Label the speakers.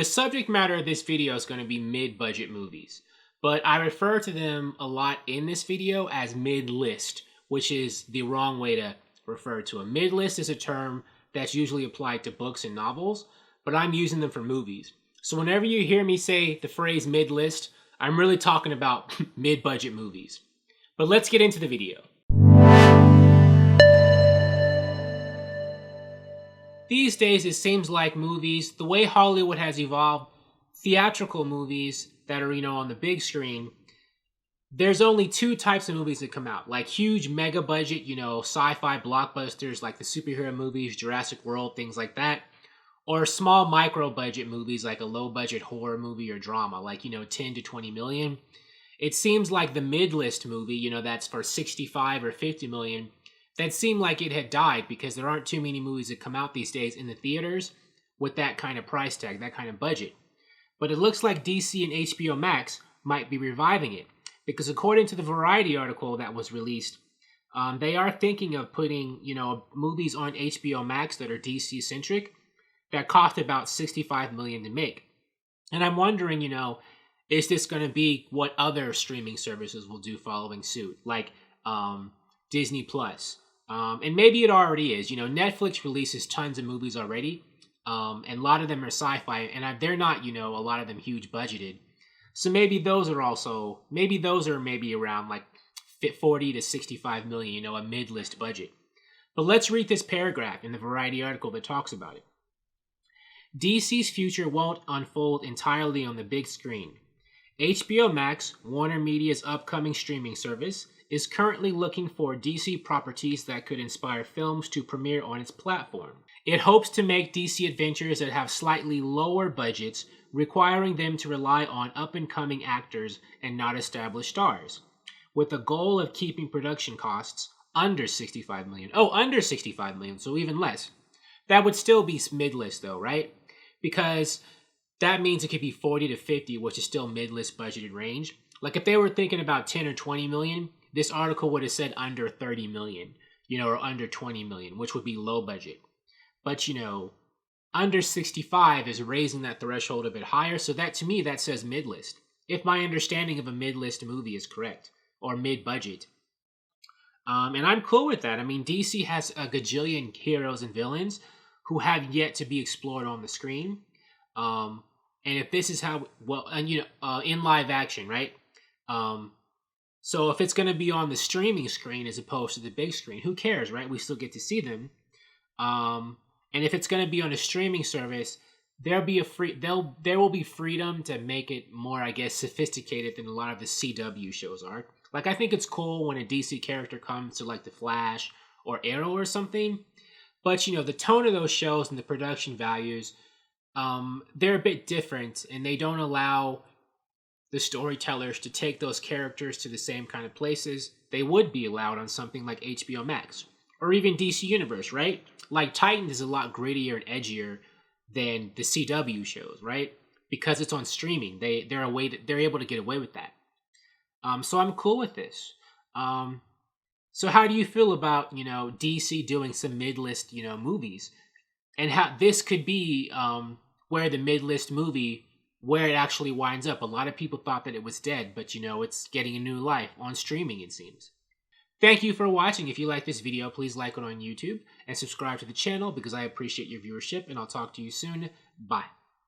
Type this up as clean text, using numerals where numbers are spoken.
Speaker 1: The subject matter of this video is going to be mid-budget movies, but I refer to them a lot in this video as mid-list, which is the wrong way to refer to them. Mid-list is a term that's usually applied to books and novels, but I'm using them for movies. So whenever you hear me say the phrase mid-list, I'm really talking about mid-budget movies. But let's get into the video. These days, it seems like movies, the way Hollywood has evolved, theatrical movies that are, on the big screen, there's only two types of movies that come out. Like huge mega budget, sci-fi blockbusters like the superhero movies, Jurassic World, things like that. Or small micro budget movies like a low budget horror movie or drama, like, 10 to 20 million. It seems like the mid-list movie, that's for 65 or 50 million, that seemed like it had died because there aren't too many movies that come out these days in the theaters with that kind of price tag, that kind of budget. But it looks like DC and HBO Max might be reviving it because according to the Variety article that was released, they are thinking of putting, movies on HBO Max that are DC-centric that cost about $65 million to make. And I'm wondering, is this going to be what other streaming services will do following suit, like Disney Plus? And maybe it already is. Netflix releases tons of movies already, and a lot of them are sci-fi, and they're not, a lot of them huge budgeted. So maybe those are around like 40 to 65 million, a mid-list budget. But let's read this paragraph in the Variety article that talks about it. DC's future won't unfold entirely on the big screen. HBO Max, WarnerMedia's upcoming streaming service, is currently looking for DC properties that could inspire films to premiere on its platform. It hopes to make DC adventures that have slightly lower budgets, requiring them to rely on up-and-coming actors and not established stars, with the goal of keeping production costs under $65 million. Oh, under $65 million, so even less. That would still be mid-list though, right? Because that means it could be 40 to 50, which is still mid-list budgeted range. Like if they were thinking about 10 or 20 million, this article would have said under 30 million, or under 20 million, which would be low budget. But, under 65 is raising that threshold a bit higher. So that, to me, that says mid-list. If my understanding of a mid-list movie is correct, or mid-budget. And I'm cool with that. I mean, DC has a gajillion heroes and villains who have yet to be explored on the screen. And if this is how, in live action, right? So if it's going to be on the streaming screen as opposed to the big screen, who cares, right? We still get to see them. And if it's going to be on a streaming service, there will be freedom to make it more, I guess, sophisticated than a lot of the CW shows are. Like, I think it's cool when a DC character comes to like The Flash or Arrow or something. But, the tone of those shows and the production values, they're a bit different, and they don't allow the storytellers to take those characters to the same kind of places they would be allowed on something like HBO Max or even DC Universe, right? Like Titans is a lot grittier and edgier than the CW shows, right? Because it's on streaming, they're able to get away with that. So I'm cool with this. So how do you feel about DC doing some mid-list movies, and how this could be where the mid-list movie, where it actually winds up? A lot of people thought that it was dead, but it's getting a new life on streaming, it seems. Thank you for watching. If you like this video, please like it on YouTube and subscribe to the channel because I appreciate your viewership, and I'll talk to you soon. Bye.